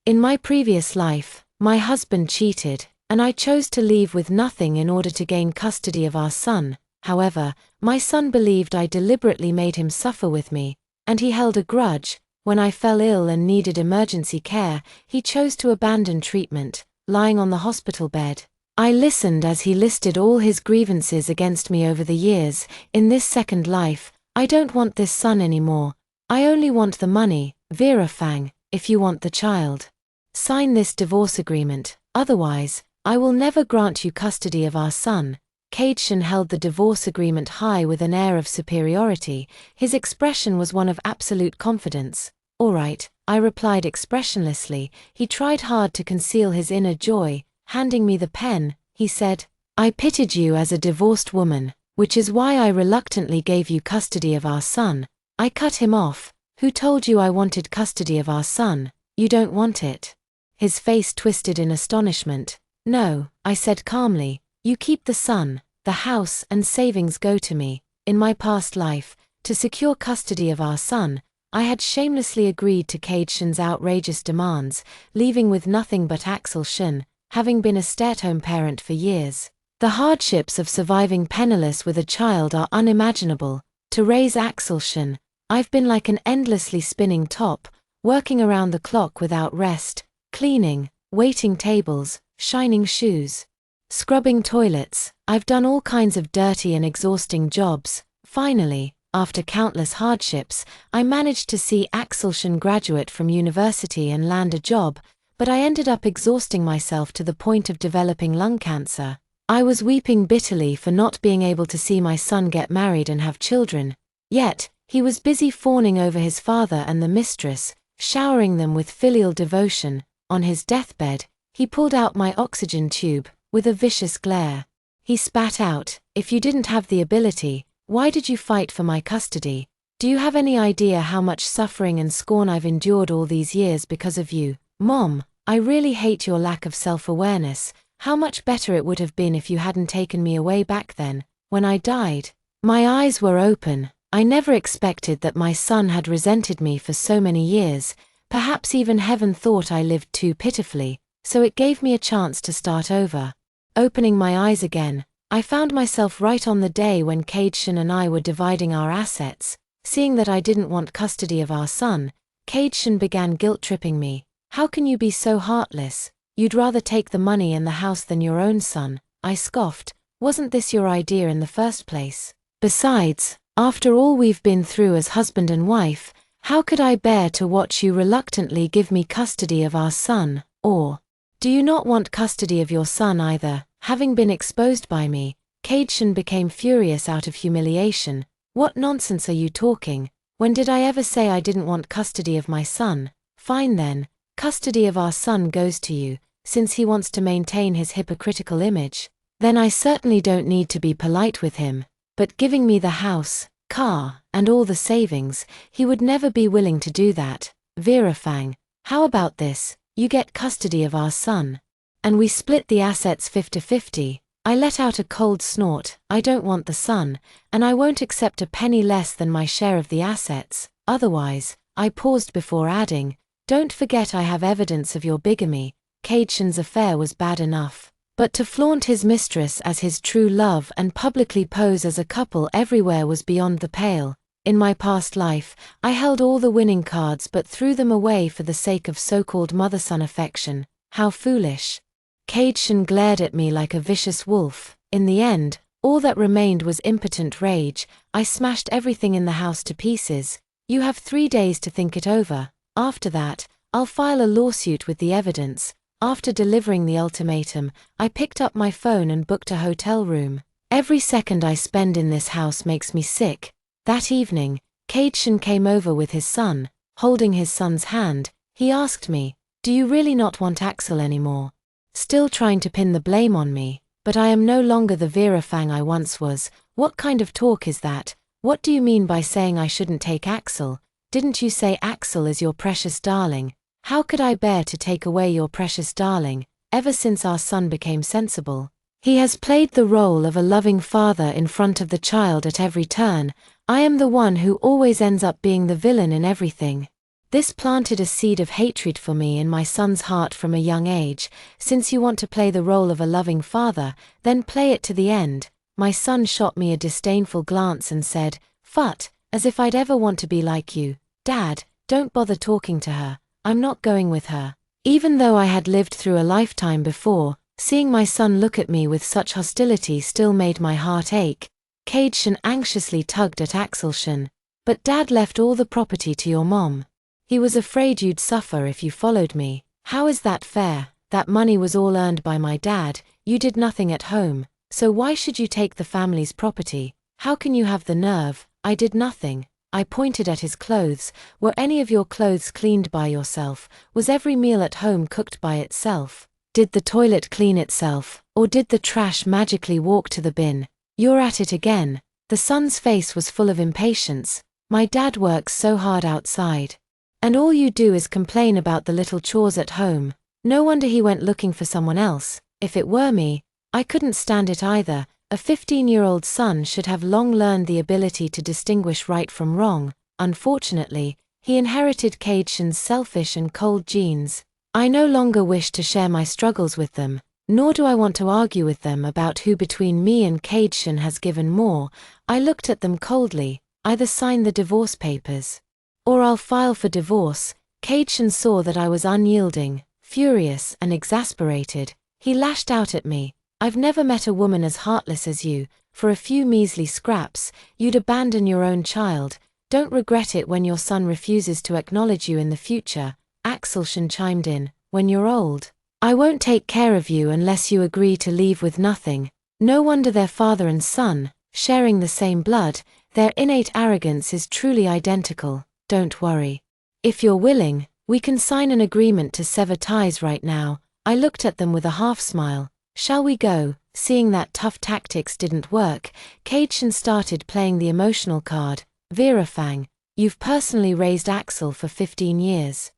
In my previous life, my husband cheated, and I chose to leave with nothing in order to gain custody of our son. However, my son believed I deliberately made him suffer with me, and he held a grudge. When I fell ill and needed emergency care, he chose to abandon treatment, lying on the hospital bed. I listened as he listed all his grievances against me over the years. In this second life, I don't want this son anymore. I only want the money. Vera Fang, if you want the child, sign this divorce agreement, otherwise, I will never grant you custody of our son. Kaidshun held the divorce agreement high with an air of superiority. His expression was one of absolute confidence. All right, I replied expressionlessly. He tried hard to conceal his inner joy. Handing me the pen, he said, I pitied you as a divorced woman, which is why I reluctantly gave you custody of our son. I cut him off. Who told you I wanted custody of our son? You don't want it. His face twisted in astonishment. No, I said calmly, you keep the son, the house and savings go to me. In my past life, to secure custody of our son, I had shamelessly agreed to Kaidshun's outrageous demands, leaving with nothing but Axel Shun, having been a stay-at-home parent for years. The hardships of surviving penniless with a child are unimaginable. To raise Axel Shun, I've been like an endlessly spinning top, working around the clock without rest, cleaning, waiting tables, shining shoes, scrubbing toilets. I've done all kinds of dirty and exhausting jobs. Finally, after countless hardships, I managed to see Axel Shun graduate from university and land a job, but I ended up exhausting myself to the point of developing lung cancer. I was weeping bitterly for not being able to see my son get married and have children. Yet, he was busy fawning over his father and the mistress, showering them with filial devotion. On his deathbed, he pulled out my oxygen tube, with a vicious glare. He spat out, if you didn't have the ability, why did you fight for my custody? Do you have any idea how much suffering and scorn I've endured all these years because of you? Mom, I really hate your lack of self-awareness. How much better it would have been if you hadn't taken me away back then, when I died. My eyes were open. I never expected that my son had resented me for so many years. Perhaps even heaven thought I lived too pitifully, so it gave me a chance to start over. Opening my eyes again, I found myself right on the day when Kaidshun and I were dividing our assets. Seeing that I didn't want custody of our son, Kaidshun began guilt-tripping me. How can you be so heartless? You'd rather take the money and the house than your own son. I scoffed. Wasn't this your idea in the first place? Besides, after all we've been through as husband and wife, how could I bear to watch you reluctantly give me custody of our son? Or, do you not want custody of your son either? Having been exposed by me, Kaidshun became furious out of humiliation. What nonsense are you talking? When did I ever say I didn't want custody of my son? Fine then, custody of our son goes to you, since he wants to maintain his hypocritical image. Then I certainly don't need to be polite with him. But giving me the house, car, and all the savings, he would never be willing to do that. Vera Fang, how about this? You get custody of our son. And we split the assets 50-50. I let out a cold snort. I don't want the son, and I won't accept a penny less than my share of the assets. Otherwise, I paused before adding, don't forget I have evidence of your bigamy. Kaidshun's affair was bad enough. But to flaunt his mistress as his true love and publicly pose as a couple everywhere was beyond the pale. In my past life, I held all the winning cards but threw them away for the sake of so-called mother-son affection. How foolish. Kaidshun glared at me like a vicious wolf. In the end, all that remained was impotent rage. I smashed everything in the house to pieces. You have 3 days to think it over. After that, I'll file a lawsuit with the evidence. After delivering the ultimatum, I picked up my phone and booked a hotel room. Every second I spend in this house makes me sick. That evening, Kaidshun came over with his son. Holding his son's hand, he asked me, do you really not want Axel anymore? Still trying to pin the blame on me, but I am no longer the Vera Fang I once was. What kind of talk is that? What do you mean by saying I shouldn't take Axel? Didn't you say Axel is your precious darling? How could I bear to take away your precious darling? Ever since our son became sensible, he has played the role of a loving father in front of the child at every turn. I am the one who always ends up being the villain in everything. This planted a seed of hatred for me in my son's heart from a young age. Since you want to play the role of a loving father, then play it to the end. My son shot me a disdainful glance and said, "Phut, as if I'd ever want to be like you. Dad, don't bother talking to her, I'm not going with her." Even though I had lived through a lifetime before, seeing my son look at me with such hostility still made my heart ache. Kaidchen anxiously tugged at Axelshen. "But Dad left all the property to your mom. He was afraid you'd suffer if you followed me. How is that fair? That money was all earned by my dad, you did nothing at home, so why should you take the family's property? How can you have the nerve?" "I did nothing." I pointed at his clothes. "Were any of your clothes cleaned by yourself? Was every meal at home cooked by itself? Did the toilet clean itself, or did the trash magically walk to the bin?" "You're at it again." The son's face was full of impatience. "My dad works so hard outside. And all you do is complain about the little chores at home. No wonder he went looking for someone else. If it were me, I couldn't stand it either." A 15-year-old son should have long learned the ability to distinguish right from wrong. Unfortunately, he inherited Kaidchen's selfish and cold genes. I no longer wish to share my struggles with them, nor do I want to argue with them about who between me and Kaidchen has given more. I looked at them coldly. "Either sign the divorce papers, or I'll file for divorce." Kaidchen saw that I was unyielding, furious, and exasperated. He lashed out at me. "I've never met a woman as heartless as you. For a few measly scraps, you'd abandon your own child. Don't regret it when your son refuses to acknowledge you in the future." Axelshen chimed in, "When you're old, I won't take care of you unless you agree to leave with nothing." No wonder they're father and son, sharing the same blood. Their innate arrogance is truly identical. "Don't worry. If you're willing, we can sign an agreement to sever ties right now." I looked at them with a half smile. "Shall we go?" Seeing that tough tactics didn't work, Kaidchen started playing the emotional card. "Virafang, you've personally raised Axel for 15 years.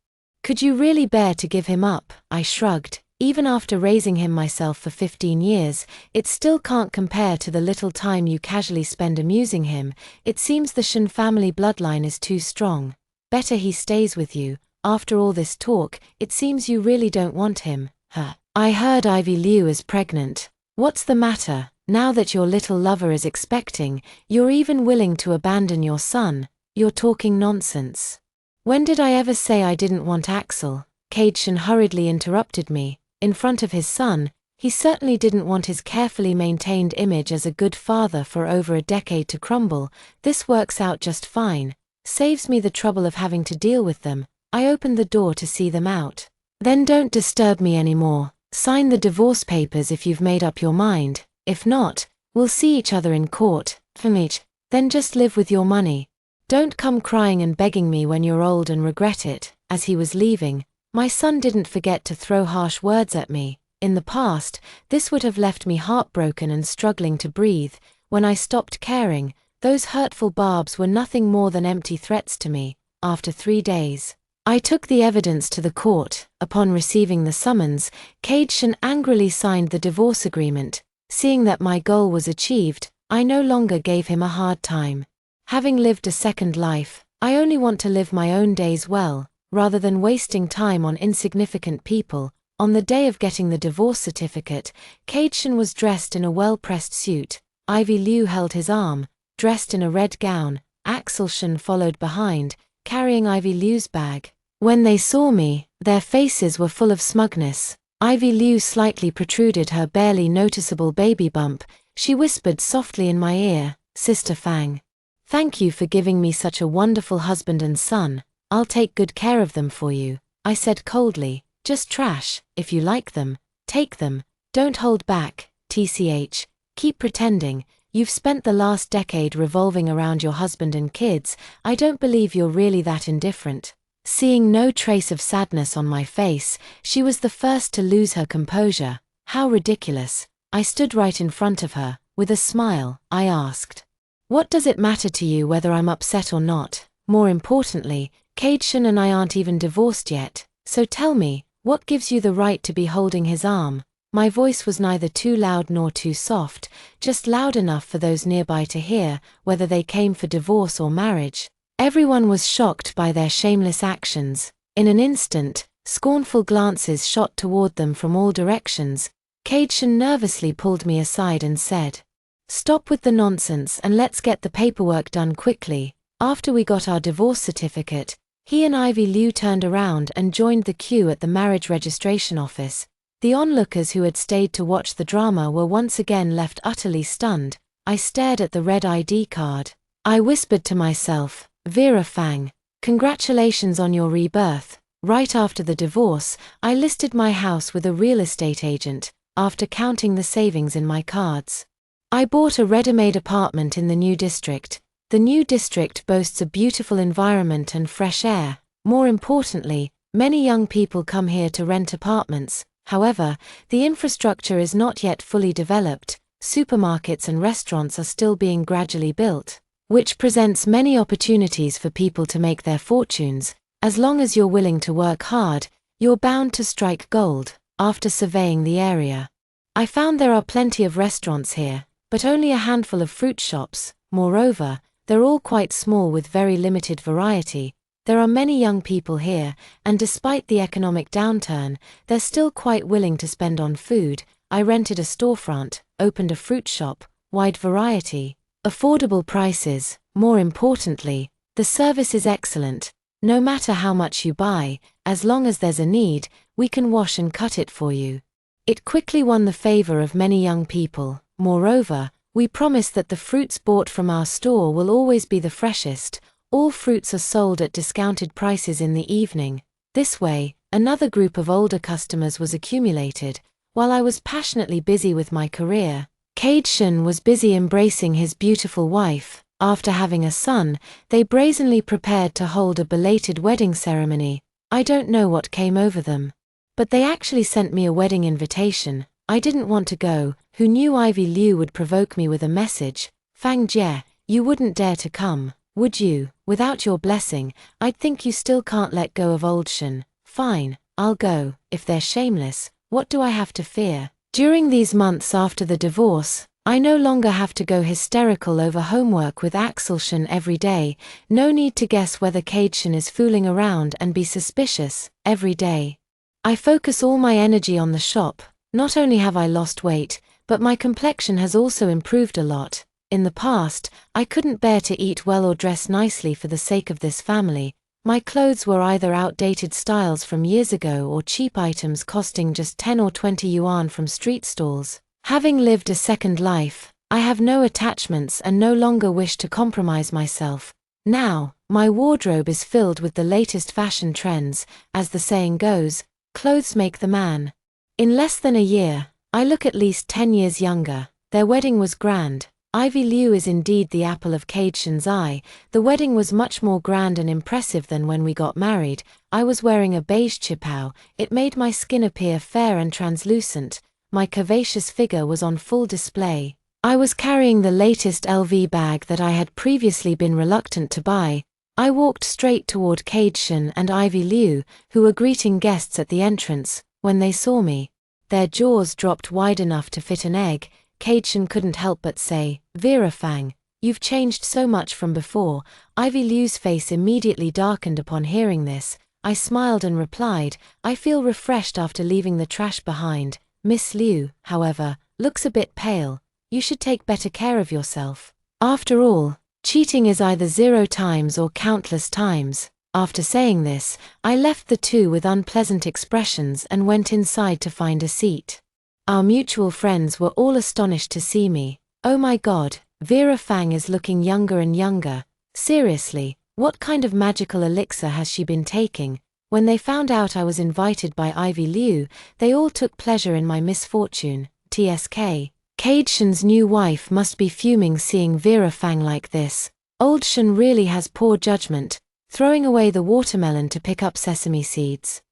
Could you really bear to give him up?" I shrugged. "Even after raising him myself for 15 years, it still can't compare to the little time you casually spend amusing him. It seems the Shen family bloodline is too strong. Better he stays with you. After all this talk, it seems you really don't want him, huh?" "I heard Ivy Liu is pregnant. What's the matter? Now that your little lover is expecting, you're even willing to abandon your son. You're talking nonsense." "When did I ever say I didn't want Axel?" Kaidchen hurriedly interrupted me. In front of his son, he certainly didn't want his carefully maintained image as a good father for over a decade to crumble. "This works out just fine. Saves me the trouble of having to deal with them." I opened the door to see them out. "Then don't disturb me anymore. Sign the divorce papers if you've made up your mind. If not, we'll see each other in court. Then just live with your money. Don't come crying and begging me when you're old and regret it." As he was leaving, my son didn't forget to throw harsh words at me. In the past, this would have left me heartbroken and struggling to breathe. When I stopped caring, those hurtful barbs were nothing more than empty threats to me. After 3 days, I took the evidence to the court. Upon receiving the summons, Kaidchen angrily signed the divorce agreement. Seeing that my goal was achieved, I no longer gave him a hard time. Having lived a second life, I only want to live my own days well, rather than wasting time on insignificant people. On the day of getting the divorce certificate, Kaidchen was dressed in a well-pressed suit. Ivy Liu held his arm, dressed in a red gown. Axelshen followed behind, carrying Ivy Liu's bag. When they saw me, their faces were full of smugness. Ivy Liu slightly protruded her barely noticeable baby bump. She whispered softly in my ear, "Sister Fang, thank you for giving me such a wonderful husband and son. I'll take good care of them for you." I said coldly, "Just trash. If you like them, take them. Don't hold back. TCH, keep pretending. You've spent the last decade revolving around your husband and kids. I don't believe you're really that indifferent." Seeing no trace of sadness on my face, she was the first to lose her composure. How ridiculous. I stood right in front of her. With a smile, I asked, "What does it matter to you whether I'm upset or not? More importantly, Kaidchen and I aren't even divorced yet. So tell me, what gives you the right to be holding his arm?" My voice was neither too loud nor too soft, just loud enough for those nearby to hear, whether they came for divorce or marriage. Everyone was shocked by their shameless actions. In an instant, scornful glances shot toward them from all directions. Caidson nervously pulled me aside and said, "Stop with the nonsense and let's get the paperwork done quickly." After we got our divorce certificate, he and Ivy Liu turned around and joined the queue at the marriage registration office. The onlookers who had stayed to watch the drama were once again left utterly stunned. I stared at the red ID card. I whispered to myself, "Vera Fang, congratulations on your rebirth." Right after the divorce, I listed my house with a real estate agent, after counting the savings in my cards. I bought a ready-made apartment in the new district. The new district boasts a beautiful environment and fresh air. More importantly, many young people come here to rent apartments. However, the infrastructure is not yet fully developed. Supermarkets and restaurants are still being gradually built, which presents many opportunities for people to make their fortunes. As long as you're willing to work hard, you're bound to strike gold. After surveying the area, I found there are plenty of restaurants here, but only a handful of fruit shops. Moreover, they're all quite small with very limited variety. There are many young people here, and despite the economic downturn, they're still quite willing to spend on food. I rented a storefront, opened a fruit shop, wide variety, affordable prices. More importantly, the service is excellent. No matter how much you buy, as long as there's a need, we can wash and cut it for you. It quickly won the favor of many young people. Moreover, we promise that the fruits bought from our store will always be the freshest. All fruits are sold at discounted prices in the evening. This way, another group of older customers was accumulated. While I was passionately busy with my career, Caidson was busy embracing his beautiful wife. After having a son, they brazenly prepared to hold a belated wedding ceremony. I don't know what came over them, but they actually sent me a wedding invitation. I didn't want to go. Who knew Ivy Liu would provoke me with a message? "Fang Jie, you wouldn't dare to come, would you? Without your blessing, I'd think you still can't let go of old Shen." "Fine, I'll go. If they're shameless, what do I have to fear?" During these months after the divorce, I no longer have to go hysterical over homework with Axel Shen every day. No need to guess whether Caidson is fooling around and be suspicious. Every day, I focus all my energy on the shop. Not only have I lost weight, but my complexion has also improved a lot. In the past, I couldn't bear to eat well or dress nicely for the sake of this family. My clothes were either outdated styles from years ago or cheap items costing just 10 or 20 yuan from street stalls. Having lived a second life, I have no attachments and no longer wish to compromise myself. Now, my wardrobe is filled with the latest fashion trends. As the saying goes, clothes make the man. In less than a year, I look at least 10 years younger. Their wedding was grand. Ivy Liu is indeed the apple of Caidson's eye. The wedding was much more grand and impressive than when we got married. I was wearing a beige qipao. It made my skin appear fair and translucent. My curvaceous figure was on full display. I was carrying the latest LV bag that I had previously been reluctant to buy. I walked straight toward Caidson and Ivy Liu, who were greeting guests at the entrance. When they saw me, their jaws dropped wide enough to fit an egg. Caidson couldn't help but say, "Vera Fang, you've changed so much from before." Ivy Liu's face immediately darkened upon hearing this. I smiled and replied, "I feel refreshed after leaving the trash behind." Miss Liu, however, looks a bit pale. You should take better care of yourself. After all, cheating is either 0 times or countless times. After saying this, I left the two with unpleasant expressions and went inside to find a seat. Our mutual friends were all astonished to see me. "Oh my God, Vera Fang is looking younger and younger. Seriously, what kind of magical elixir has she been taking?" When they found out I was invited by Ivy Liu, they all took pleasure in my misfortune. TSK. Caidson's new wife must be fuming seeing Vera Fang like this. Old Shen really has poor judgment, throwing away the watermelon to pick up sesame seeds.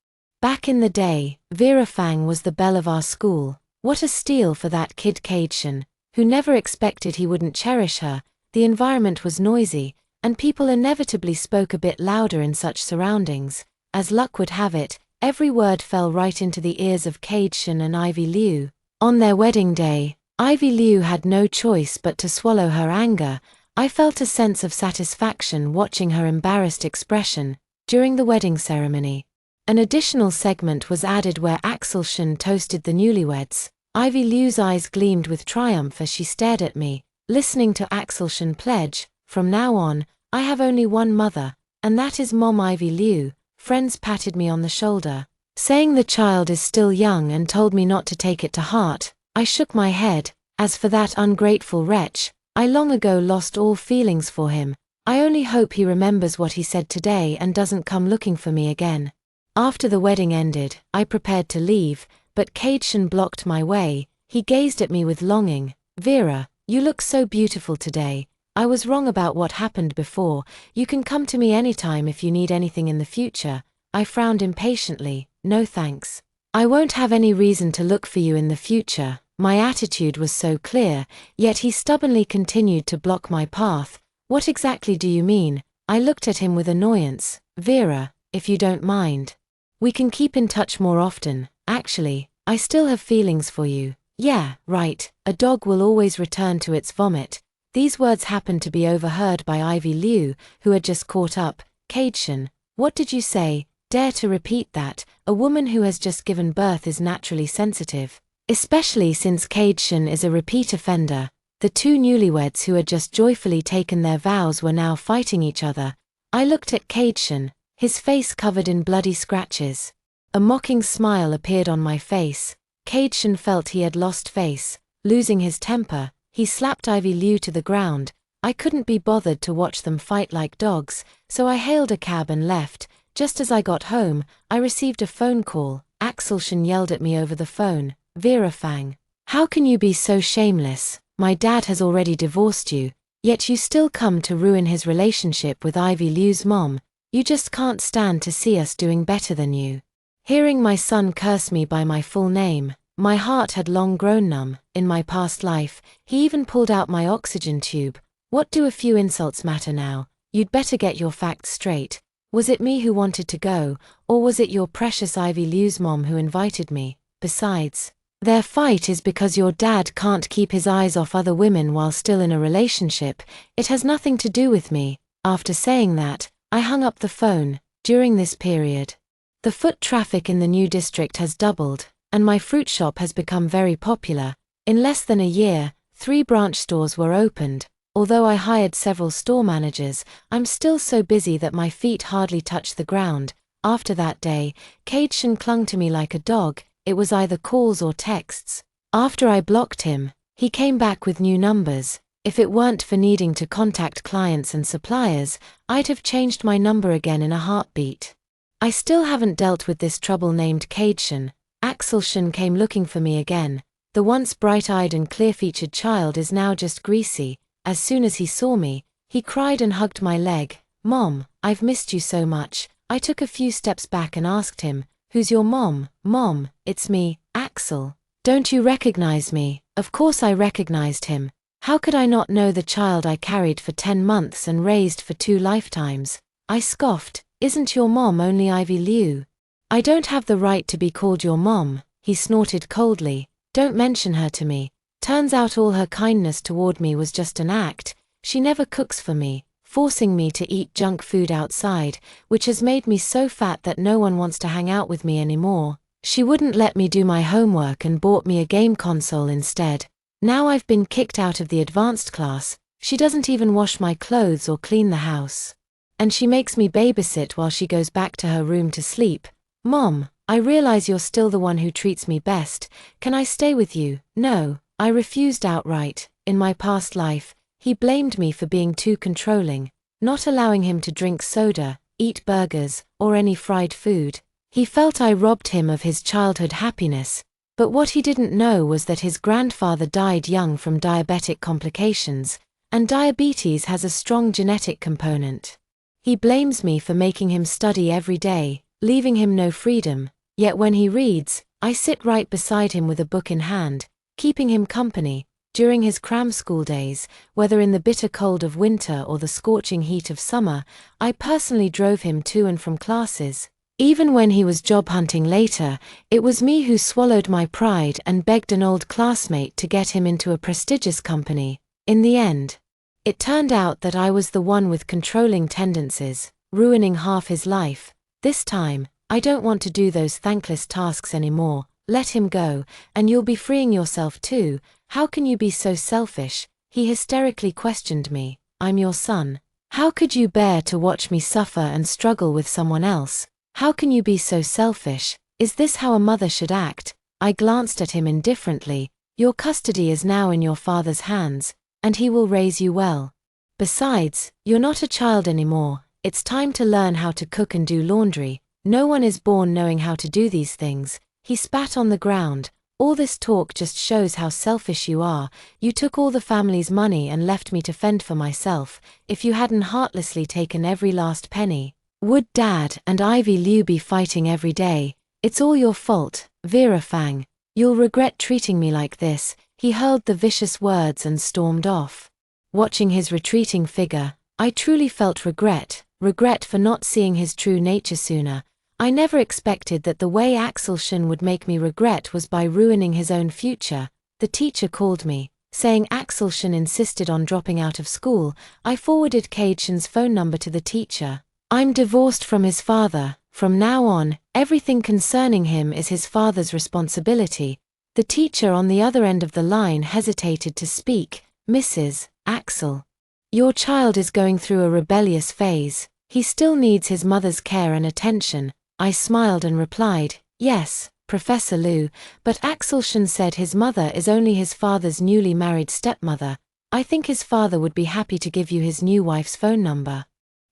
Back in the day, Vera Fang was the belle of our school. What a steal for that kid Caidson, who never expected he wouldn't cherish her. The environment was noisy, and people inevitably spoke a bit louder in such surroundings. As luck would have it, every word fell right into the ears of Caidson and Ivy Liu. On their wedding day, Ivy Liu had no choice but to swallow her anger. I felt a sense of satisfaction watching her embarrassed expression during the wedding ceremony. An additional segment was added where Axelson toasted the newlyweds. Ivy Liu's eyes gleamed with triumph as she stared at me, listening to Axelson pledge, "From now on, I have only one mother, and that is Mom Ivy Liu." Friends patted me on the shoulder, saying the child is still young and told me not to take it to heart. I shook my head. As for that ungrateful wretch, I long ago lost all feelings for him. I only hope he remembers what he said today and doesn't come looking for me again. After the wedding ended, I prepared to leave, but Cadeson blocked my way. He gazed at me with longing. "Vera, you look so beautiful today. I was wrong about what happened before. You can come to me anytime if you need anything in the future." I frowned impatiently. "No thanks. I won't have any reason to look for you in the future." My attitude was so clear, yet he stubbornly continued to block my path. "What exactly do you mean?" I looked at him with annoyance. "Vera, if you don't mind, we can keep in touch more often. Actually, I still have feelings for you." "Yeah, right, a dog will always return to its vomit." These words happened to be overheard by Ivy Liu, who had just caught up. "Cadeson, what did you say? Dare to repeat that? A woman who has just given birth is naturally sensitive. Especially since Cadeson is a repeat offender." The two newlyweds who had just joyfully taken their vows were now fighting each other. I looked at Cadeson, his face covered in bloody scratches. A mocking smile appeared on my face. Cadeson felt he had lost face. Losing his temper, he slapped Ivy Liu to the ground. I couldn't be bothered to watch them fight like dogs, so I hailed a cab and left. Just as I got home, I received a phone call. Axelson yelled at me over the phone. "Vera Fang, how can you be so shameless? My dad has already divorced you, yet you still come to ruin his relationship with Ivy Liu's mom. You just can't stand to see us doing better than you." Hearing my son curse me by my full name, my heart had long grown numb. In my past life, he even pulled out my oxygen tube. What do a few insults matter now? You'd better get your facts straight. Was it me who wanted to go, or was it your precious Ivy Liu's mom who invited me? Besides, their fight is because your dad can't keep his eyes off other women while still in a relationship. It has nothing to do with me. After saying that, I hung up the phone. During this period, the foot traffic in the new district has doubled, and my fruit shop has become very popular. In less than a year, 3 branch stores were opened. Although I hired several store managers, I'm still so busy that my feet hardly touch the ground. After that day, Cadeson clung to me like a dog. It was either calls or texts. After I blocked him, he came back with new numbers. If it weren't for needing to contact clients and suppliers, I'd have changed my number again in a heartbeat. I still haven't dealt with this trouble named Cadeson. Axelson came looking for me again. The once bright-eyed and clear-featured child is now just greasy. As soon as he saw me, he cried and hugged my leg. "Mom, I've missed you so much." I took a few steps back and asked him, "Who's your mom?" "Mom, it's me, Axel. Don't you recognize me?" Of course I recognized him. How could I not know the child I carried for 10 months and raised for 2 lifetimes? I scoffed. "Isn't your mom only Ivy Liu?" "I don't have the right to be called your mom," he snorted coldly. "Don't mention her to me. Turns out all her kindness toward me was just an act. She never cooks for me, forcing me to eat junk food outside, which has made me so fat that no one wants to hang out with me anymore. She wouldn't let me do my homework and bought me a game console instead. Now I've been kicked out of the advanced class. She doesn't even wash my clothes or clean the house. And she makes me babysit while she goes back to her room to sleep. Mom, I realize you're still the one who treats me best. Can I stay with you?" "No." I refused outright. In my past life, he blamed me for being too controlling, not allowing him to drink soda, eat burgers, or any fried food. He felt I robbed him of his childhood happiness, but what he didn't know was that his grandfather died young from diabetic complications, and diabetes has a strong genetic component. He blames me for making him study every day, leaving him no freedom, yet when he reads, I sit right beside him with a book in hand, keeping him company. During his cram school days, whether in the bitter cold of winter or the scorching heat of summer, I personally drove him to and from classes. Even when he was job hunting later, it was me who swallowed my pride and begged an old classmate to get him into a prestigious company. In the end, It turned out that I was the one with controlling tendencies, ruining half his life. This time, I don't want to do those thankless tasks anymore. Let him go, and you'll be freeing yourself too. How can you be so selfish? He hysterically questioned me. I'm your son. How could you bear to watch me suffer and struggle with someone else? How can you be so selfish? Is this how a mother should act? I glanced at him indifferently. Your custody is now in your father's hands, and he will raise you well. Besides, you're not a child anymore. It's time to learn how to cook and do laundry. No one is born knowing how to do these things. He spat on the ground. All this talk just shows how selfish you are. You took all the family's money and left me to fend for myself. If you hadn't heartlessly taken every last penny, would Dad and Ivy Liu be fighting every day? It's all your fault, Vera Fang. You'll regret treating me like this. He hurled the vicious words and stormed off. Watching his retreating figure, I truly felt regret for not seeing his true nature sooner. I never expected that the way Axelshen would make me regret was by ruining his own future. The teacher called me, saying Axelshen insisted on dropping out of school. I forwarded Kaideshen's phone number to the teacher. I'm divorced from his father. From now on, everything concerning him is his father's responsibility. The teacher on the other end of the line hesitated to speak. Mrs. Axel, your child is going through a rebellious phase. He still needs his mother's care and attention. I smiled and replied, yes, Professor Liu, but Axelshen said his mother is only his father's newly married stepmother. I think his father would be happy to give you his new wife's phone number.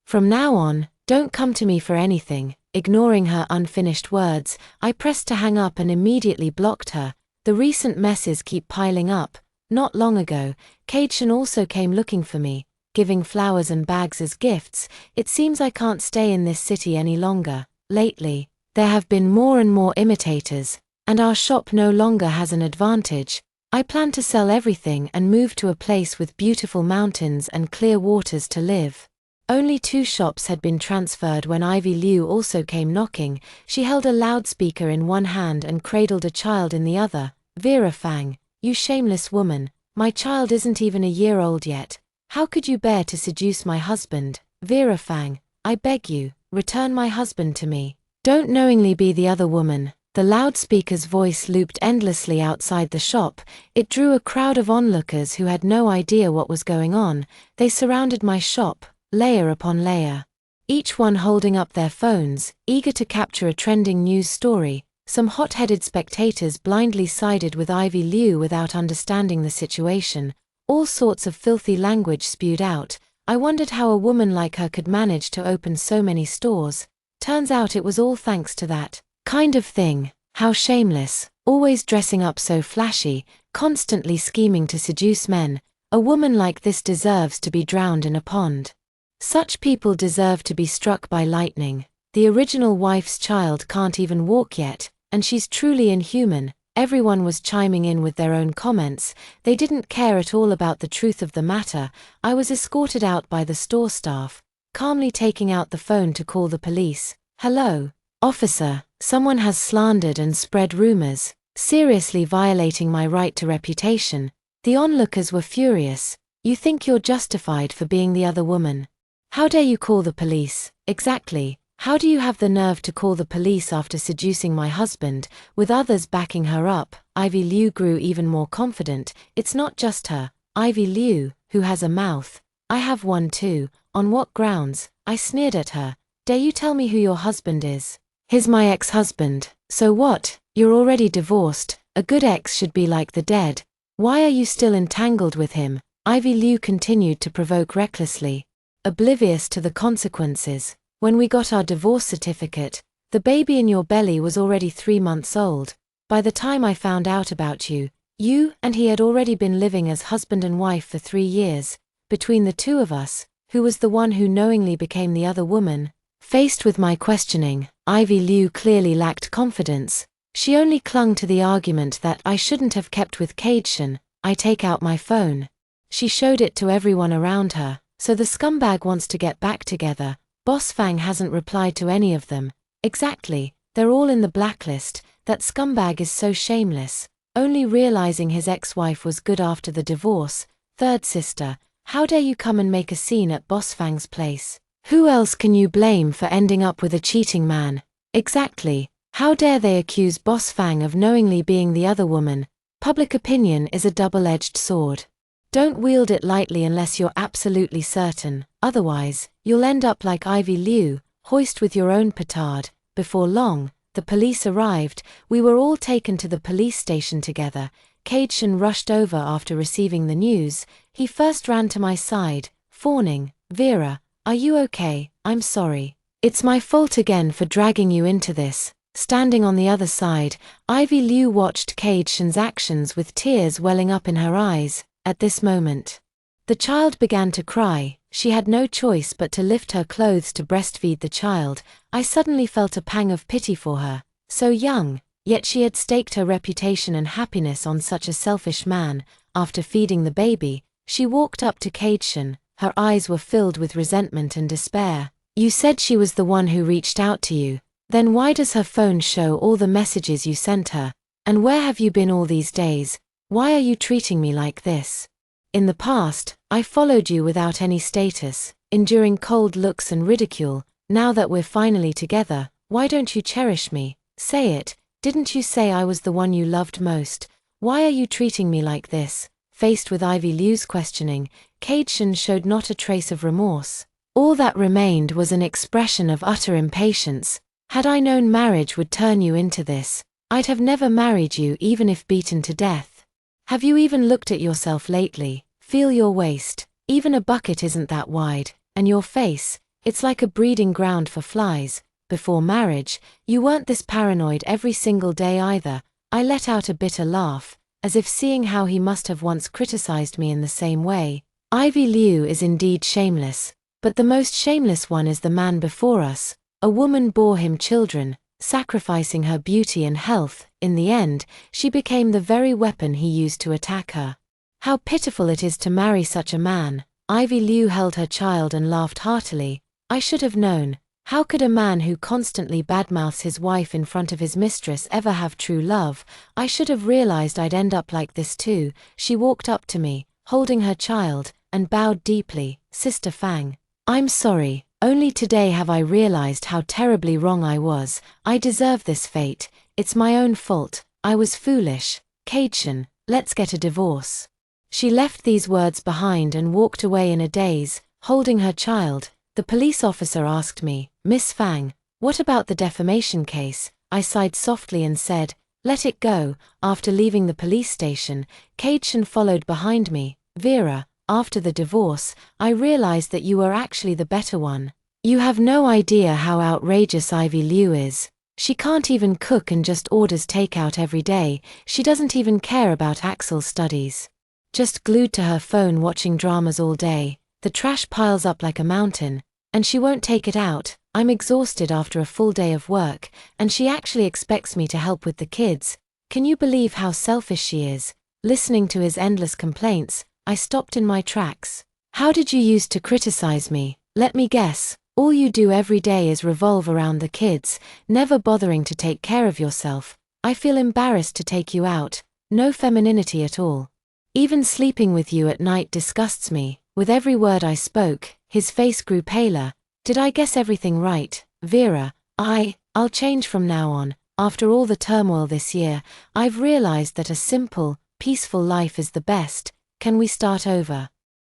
From now on, don't come to me for anything. Ignoring her unfinished words, I pressed to hang up and immediately blocked her. The recent messes keep piling up. Not long ago, Kaideshen also came looking for me, giving flowers and bags as gifts. It seems I can't stay in this city any longer. Lately, there have been more and more imitators, and our shop no longer has an advantage. I plan to sell everything and move to a place with beautiful mountains and clear waters to live. Only 2 shops had been transferred when Ivy Liu also came knocking. She held a loudspeaker in one hand and cradled a child in the other. Vera Fang, you shameless woman, my child isn't even a year old yet. How could you bear to seduce my husband? Vera Fang, I beg you, return my husband to me. Don't knowingly be the other woman. The loudspeaker's voice looped endlessly outside the shop. It drew a crowd of onlookers who had no idea what was going on. They surrounded my shop, layer upon layer, each one holding up their phones, eager to capture a trending news story. Some hot-headed spectators blindly sided with Ivy Liu without understanding the situation. All sorts of filthy language spewed out. I wondered how a woman like her could manage to open so many stores. Turns out it was all thanks to that kind of thing. How shameless, always dressing up so flashy, constantly scheming to seduce men. A woman like this deserves to be drowned in a pond. Such people deserve to be struck by lightning. The original wife's child can't even walk yet, and she's truly inhuman. Everyone was chiming in with their own comments. They didn't care at all about the truth of the matter. I was escorted out by the store staff, calmly taking out the phone to call the police. Hello, officer, someone has slandered and spread rumors, seriously violating my right to reputation. The onlookers were furious. You think you're justified for being the other woman? How dare you call the police? Exactly. How do you have the nerve to call the police after seducing my husband, with others backing her up? Ivy Liu grew even more confident. It's not just her, Ivy Liu, who has a mouth. I have one too. On what grounds? I sneered at her. Dare you tell me who your husband is? He's my ex-husband. So what? You're already divorced. A good ex should be like the dead. Why are you still entangled with him? Ivy Liu continued to provoke recklessly, oblivious to the consequences. When we got our divorce certificate, the baby in your belly was already 3 months old. By the time I found out about you, you and he had already been living as husband and wife for 3 years. Between the two of us, who was the one who knowingly became the other woman? Faced with my questioning, Ivy Liu clearly lacked confidence. She only clung to the argument that I shouldn't have kept with Kaideshen. I take out my phone. She showed it to everyone around her. So the scumbag wants to get back together. Boss Fang hasn't replied to any of them. Exactly, they're all in the blacklist. That scumbag is so shameless, only realizing his ex-wife was good after the divorce. Third sister, How dare you come and make a scene at Boss Fang's place? Who else can you blame for ending up with a cheating man? Exactly. How dare they accuse Boss Fang of knowingly being the other woman? Public opinion is a double-edged sword. Don't wield it lightly unless you're absolutely certain, otherwise, you'll end up like Ivy Liu, hoist with your own petard. Before long, the police arrived. We were all taken to the police station together. Kaijin rushed over after receiving the news. He first ran to my side, fawning, "Vera, are you okay? I'm sorry. It's my fault again for dragging you into this." Standing on the other side, Ivy Liu watched Kaijin's actions with tears welling up in her eyes. At this moment, the child began to cry. She had no choice but to lift her clothes to breastfeed the child. I suddenly felt a pang of pity for her. So young, yet she had staked her reputation and happiness on such a selfish man. After feeding the baby, she walked up to Kaijin. Her eyes were filled with resentment and despair. "You said she was the one who reached out to you. Then why does her phone show all the messages you sent her? And where have you been all these days? Why are you treating me like this? In the past, I followed you without any status, enduring cold looks and ridicule. Now that we're finally together, why don't you cherish me? Say it. Didn't you say I was the one you loved most? Why are you treating me like this?" Faced with Ivy Liu's questioning, Kaijin showed not a trace of remorse. All that remained was an expression of utter impatience. "Had I known marriage would turn you into this, I'd have never married you even if beaten to death. Have you even looked at yourself lately? Feel your waist. Even a bucket isn't that wide. And your face, it's like a breeding ground for flies. Before marriage, you weren't this paranoid every single day either." I let out a bitter laugh, as if seeing how he must have once criticized me in the same way. Ivy Liu is indeed shameless, but the most shameless one is the man before us. A woman bore him children, sacrificing her beauty and health. In the end, she became the very weapon he used to attack her. How pitiful it is to marry such a man. Ivy Liu held her child and laughed heartily. "I should have known. How could a man who constantly badmouths his wife in front of his mistress ever have true love? I should have realized I'd end up like this too." She walked up to me, holding her child, and bowed deeply. "Sister Fang, I'm sorry. Only today have I realized how terribly wrong I was. I deserve this fate. It's my own fault. I was foolish. Kaijin, let's get a divorce." She left these words behind and walked away in a daze, holding her child. The police officer asked me, "Miss Fang, what about the defamation case?" I sighed softly and said, "Let it go." After leaving the police station, Kaijin followed behind me. "Vera, after the divorce, I realized that you were actually the better one. You have no idea how outrageous Ivy Liu is. She can't even cook and just orders takeout every day. She doesn't even care about Axel's studies. Just glued to her phone watching dramas all day. The trash piles up like a mountain, and she won't take it out. I'm exhausted after a full day of work, and she actually expects me to help with the kids. Can you believe how selfish she is?" Listening to his endless complaints, I stopped in my tracks. "How did you used to criticize me? Let me guess. All you do every day is revolve around the kids, never bothering to take care of yourself. I feel embarrassed to take you out. No femininity at all. Even sleeping with you at night disgusts me." With every word I spoke, his face grew paler. "Did I guess everything right, Vera? I'll change from now on. After all the turmoil this year, I've realized that a simple, peaceful life is the best. Can we start over?"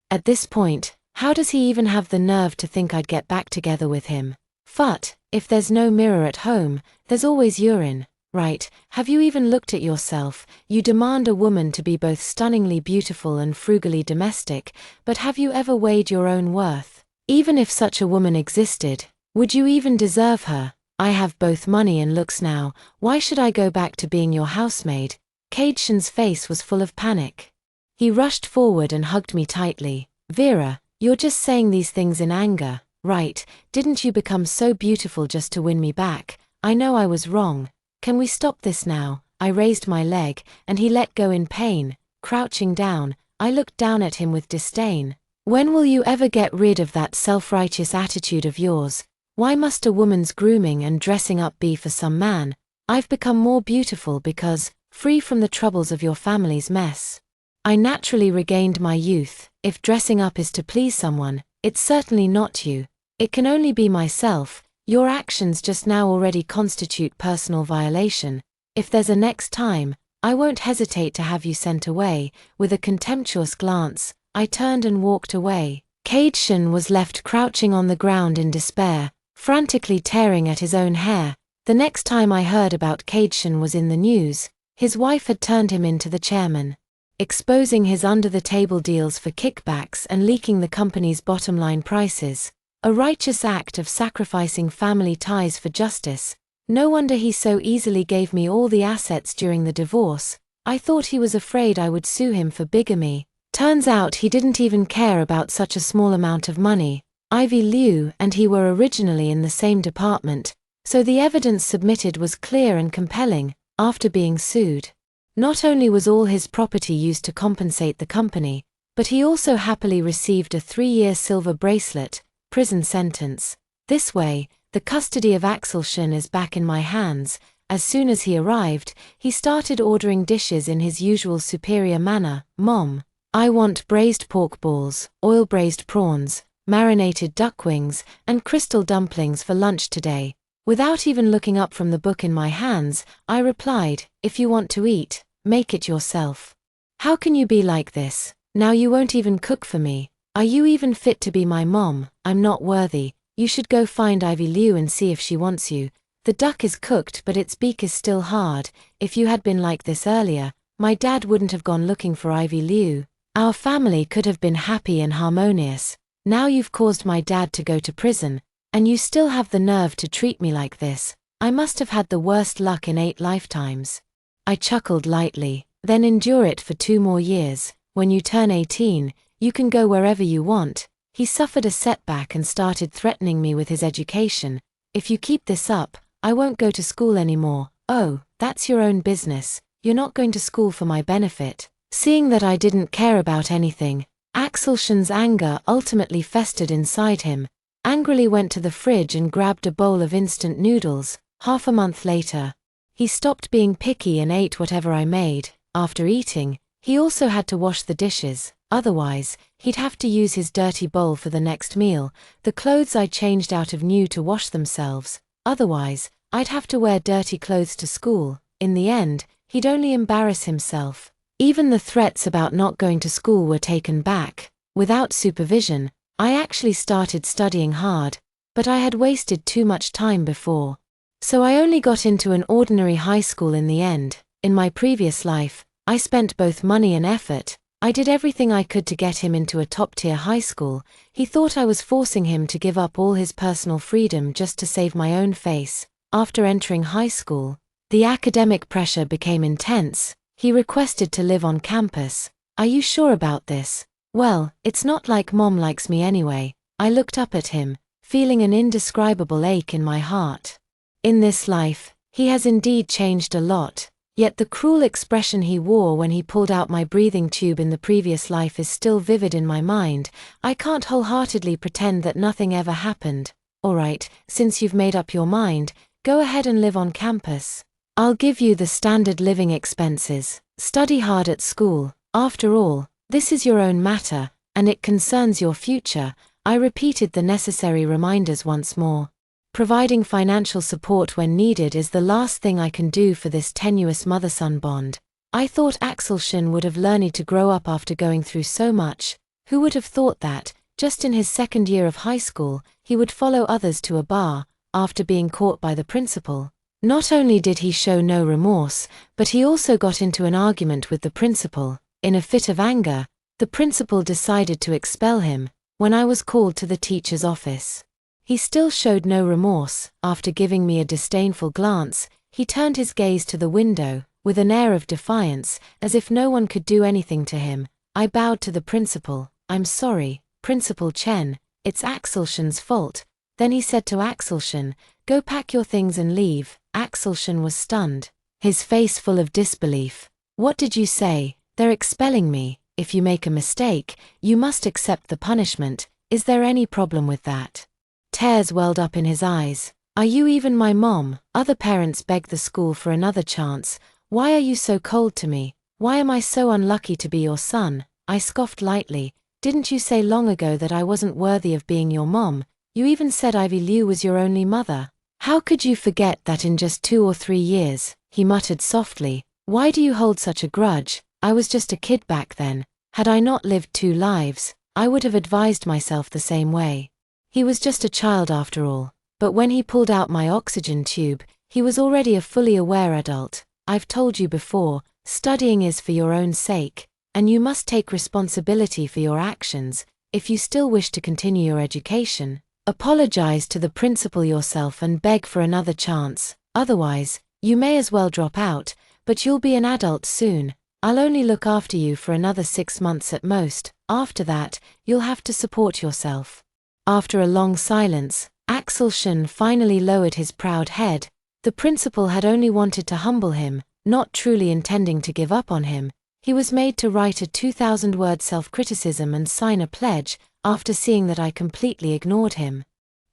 At this point, how does he even have the nerve to think I'd get back together with him? Phut, if there's no mirror at home, there's always urine, right? Have you even looked at yourself? You demand a woman to be both stunningly beautiful and frugally domestic, but have you ever weighed your own worth? Even if such a woman existed, would you even deserve her? I have both money and looks now. Why should I go back to being your housemaid? Kaijin's face was full of panic. He rushed forward and hugged me tightly. "Vera, you're just saying these things in anger, right? Didn't you become so beautiful just to win me back? I know I was wrong. Can we stop this now?" I raised my leg, and he let go in pain. Crouching down, I looked down at him with disdain. "When will you ever get rid of that self-righteous attitude of yours? Why must a woman's grooming and dressing up be for some man? I've become more beautiful because, free from the troubles of your family's mess. I naturally regained my youth. If dressing up is to please someone, it's certainly not you. It can only be myself. Your actions just now already constitute personal violation. If there's a next time, I won't hesitate to have you sent away." With a contemptuous glance, I turned and walked away. Caidshon was left crouching on the ground in despair, frantically tearing at his own hair. The next time I heard about Caidshon was in the news. His wife had turned him into the chairman, exposing his under-the-table deals for kickbacks and leaking the company's bottom-line prices. A righteous act of sacrificing family ties for justice. No wonder he so easily gave me all the assets during the divorce. I thought he was afraid I would sue him for bigamy. Turns out he didn't even care about such a small amount of money. Ivy Liu and he were originally in the same department, so the evidence submitted was clear and compelling. After being sued, not only was all his property used to compensate the company, but he also happily received a 3-year silver bracelet, prison sentence. This way, the custody of Escalating is back in my hands. As soon as he arrived, he started ordering dishes in his usual superior manner. "Mom, I want braised pork balls, oil-braised prawns, marinated duck wings, and crystal dumplings for lunch today." Without even looking up from the book in my hands, I replied, "If you want to eat, make it yourself. How can you be like this? Now you won't even cook for me. Are you even fit to be my mom? I'm not worthy. You should go find Ivy Liu and see if she wants you. The duck is cooked but its beak is still hard. If you had been like this earlier, my dad wouldn't have gone looking for Ivy Liu. Our family could have been happy and harmonious. Now you've caused my dad to go to prison, and you still have the nerve to treat me like this. I must have had the worst luck in 8 lifetimes." I chuckled lightly. "Then endure it for 2 more years. When you turn 18, you can go wherever you want." He suffered a setback and started threatening me with his education. "If you keep this up, I won't go to school anymore." "Oh, that's your own business. You're not going to school for my benefit." Seeing that I didn't care about anything, Escalating's anger ultimately festered inside him. Angrily went to the fridge and grabbed a bowl of instant noodles. Half a month later, he stopped being picky and ate whatever I made. After eating, he also had to wash the dishes. Otherwise, he'd have to use his dirty bowl for the next meal. The clothes I changed out of new to wash themselves. Otherwise, I'd have to wear dirty clothes to school. In the end, he'd only embarrass himself. Even the threats about not going to school were taken back. Without supervision, I actually started studying hard, but I had wasted too much time before. So I only got into an ordinary high school in the end. In my previous life, I spent both money and effort. I did everything I could to get him into a top-tier high school. He thought I was forcing him to give up all his personal freedom just to save my own face. After entering high school, the academic pressure became intense. He requested to live on campus. "Are you sure about this?" "Well, it's not like Mom likes me anyway." I looked up at him, feeling an indescribable ache in my heart. In this life, he has indeed changed a lot. Yet the cruel expression he wore when he pulled out my breathing tube in the previous life is still vivid in my mind. I can't wholeheartedly pretend that nothing ever happened. "Alright, since you've made up your mind, go ahead and live on campus. I'll give you the standard living expenses. Study hard at school. After all, this is your own matter, and it concerns your future." I repeated the necessary reminders once more. Providing financial support when needed is the last thing I can do for this tenuous mother-son bond. I thought Escalating would have learned to grow up after going through so much. Who would have thought that, just in his 2nd year of high school, he would follow others to a bar, after being caught by the principal? Not only did he show no remorse, but he also got into an argument with the principal. In a fit of anger, the principal decided to expel him. When I was called to the teacher's office, he still showed no remorse. After giving me a disdainful glance, he turned his gaze to the window, with an air of defiance, as if no one could do anything to him. I bowed to the principal. "I'm sorry, Principal Chen, it's Escalating's fault." Then he said to Escalating, "Go pack your things and leave." Escalating was stunned, his face full of disbelief. "What did you say? They're expelling me. If you make a mistake, you must accept the punishment. Is there any problem with that?" Tears welled up in his eyes. "Are you even my mom? Other parents beg the school for another chance. Why are you so cold to me?" Why am I so unlucky to be your son? I scoffed lightly. Didn't you say long ago that I wasn't worthy of being your mom? You even said Ivy Liu was your only mother. How could you forget that in just 2 or 3 years? He muttered softly. Why do you hold such a grudge? I was just a kid back then. Had I not lived 2 lives, I would have advised myself the same way. He was just a child after all. But when he pulled out my oxygen tube, he was already a fully aware adult. I've told you before, studying is for your own sake, and you must take responsibility for your actions. If you still wish to continue your education, apologize to the principal yourself and beg for another chance. Otherwise, you may as well drop out, but you'll be an adult soon. I'll only look after you for another 6 months at most. After that, you'll have to support yourself. After a long silence, Axel Shen finally lowered his proud head. The principal had only wanted to humble him, not truly intending to give up on him. He was made to write a 2,000-word self-criticism and sign a pledge, after seeing that I completely ignored him.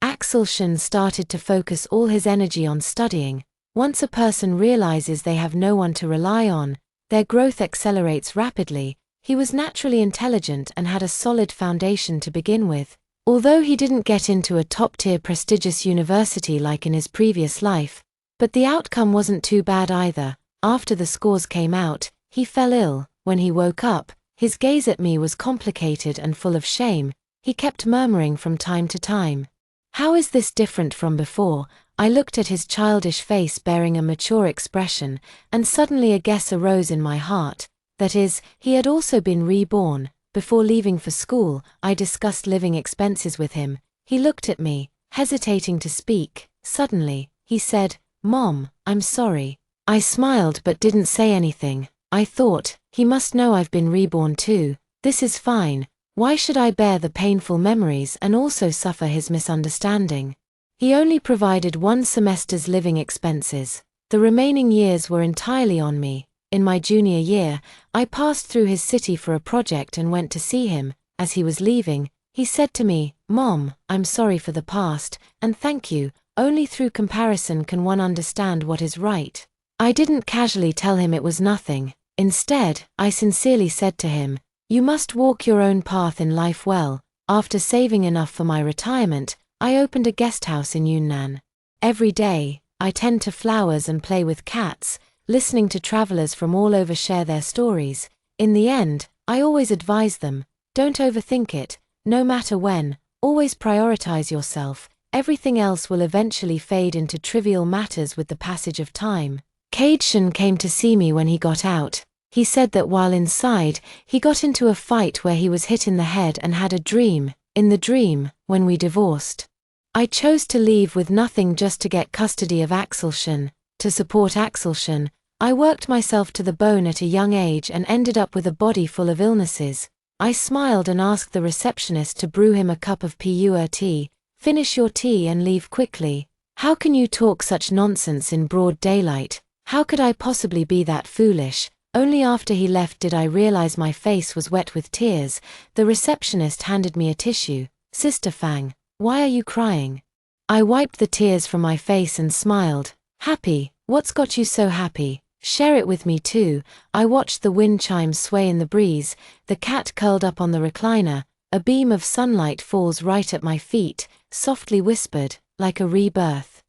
Axel Shen started to focus all his energy on studying. Once a person realizes they have no one to rely on, their growth accelerates rapidly. He was naturally intelligent and had a solid foundation to begin with. Although he didn't get into a top-tier prestigious university like in his previous life, but the outcome wasn't too bad either. After the scores came out, he fell ill. When he woke up, his gaze at me was complicated and full of shame. He kept murmuring from time to time, "How is this different from before?" I looked at his childish face bearing a mature expression, and suddenly a guess arose in my heart. That is, he had also been reborn. Before leaving for school, I discussed living expenses with him. He looked at me, hesitating to speak. Suddenly, he said, "Mom, I'm sorry." I smiled but didn't say anything. I thought, he must know I've been reborn too. This is fine. Why should I bear the painful memories and also suffer his misunderstanding? He only provided 1 semester's living expenses. The remaining years were entirely on me. In my junior year, I passed through his city for a project and went to see him. As he was leaving, he said to me, "Mom, I'm sorry for the past, and thank you. Only through comparison can one understand what is right." I didn't casually tell him it was nothing. Instead, I sincerely said to him, "You must walk your own path in life well." After saving enough for my retirement, I opened a guest house in Yunnan. Every day, I tend to flowers and play with cats, listening to travelers from all over share their stories. In the end, I always advise them, don't overthink it, no matter when, always prioritize yourself. Everything else will eventually fade into trivial matters with the passage of time. Kaidshun came to see me when he got out. He said that while inside, he got into a fight where he was hit in the head and had a dream. In the dream, when we divorced, I chose to leave with nothing just to get custody of Axel Shen. To support Axel Shen, I worked myself to the bone at a young age and ended up with a body full of illnesses. I smiled and asked the receptionist to brew him a cup of pure tea. "Finish your tea and leave quickly." "How can you talk such nonsense in broad daylight? How could I possibly be that foolish?" Only after he left did I realize my face was wet with tears. The receptionist handed me a tissue. "Sister Fang, why are you crying?" I wiped the tears from my face and smiled. "Happy? What's got you so happy? Share it with me too." I watched the wind chimes sway in the breeze, the cat curled up on the recliner. A beam of sunlight falls right at my feet, softly whispered, like a rebirth.